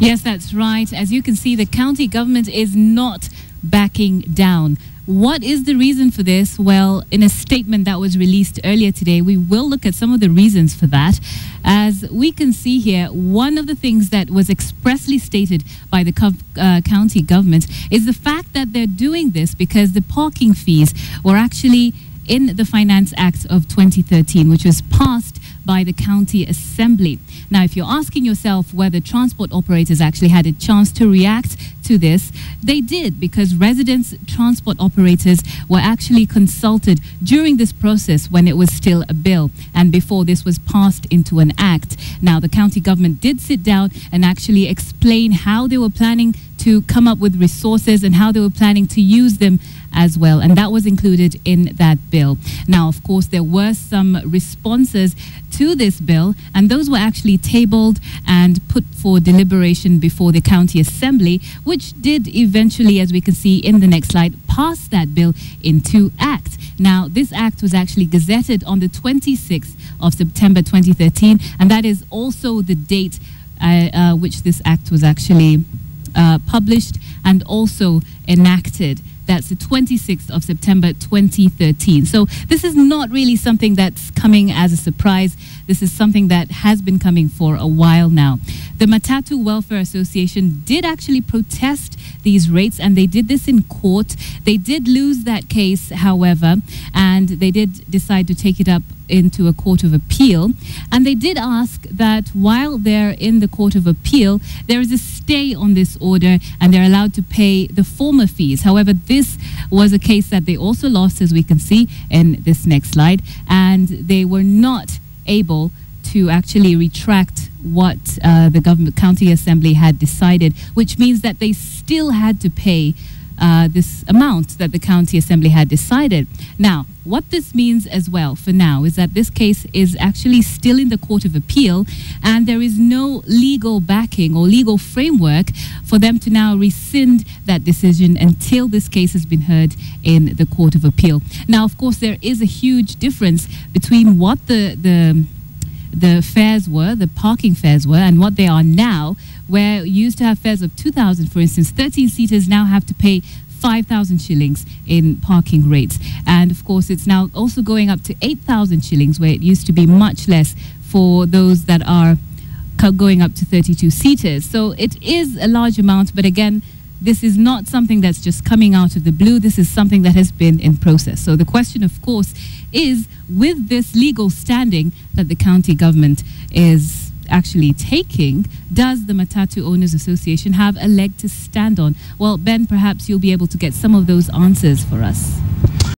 Yes, that's right. As you can see, the county government is not backing down. What is the reason for this? Well, in a statement that was released earlier today, we will look at some of the reasons for that. As we can see here, one of the things that was expressly stated by the county government is the fact that they're doing this because the parking fees were actually in the Finance Act of 2013, which was passed by the County Assembly. Now, if you're asking yourself whether transport operators actually had a chance to react to this, they did, because residents, transport operators were actually consulted during this process when it was still a bill and before this was passed into an act. Now, the county government did sit down and actually explain how they were planning to come up with resources and how they were planning to use them as well, and that was included in that bill. Now, of course, there were some responses to this bill, and those were actually tabled and put for deliberation before the County Assembly, which did eventually, as we can see in the next slide, pass that bill into act. Now, this act was actually gazetted on the 26th of September 2013, and that is also the date which this act was actually published and also enacted. That's the 26th of September 2013. So this is not really something that's coming as a surprise. This is something that has been coming for a while now. The Matatu Welfare Association did actually protest these rates, and they did this in court. They did lose that case, however, and they did decide to take it up into a court of appeal. And they did ask that while they're in the court of appeal, there is a stay on this order and they're allowed to pay the former fees. However, this was a case that they also lost, as we can see in this next slide, and they were not able to actually retract what the county assembly had decided, which means that they still had to pay this amount that the county assembly had decided. Now, what this means as well for now is that this case is actually still in the Court of Appeal, and there is no legal backing or legal framework for them to now rescind that decision until this case has been heard in the Court of Appeal. Now, of course, there is a huge difference between what the fares were, the parking fares were, and what they are now, where you used to have fares of 2,000, for instance. 13-seaters now have to pay 5,000 shillings in parking rates. And of course, it's now also going up to 8,000 shillings, where it used to be much less for those that are going up to 32-seaters. So it is a large amount, but again, this is not something that's just coming out of the blue. This is something that has been in process. So the question, of course, is, with this legal standing that the county government is actually taking, does the Matatu Owners Association have a leg to stand on? Well, Ben, perhaps you'll be able to get some of those answers for us.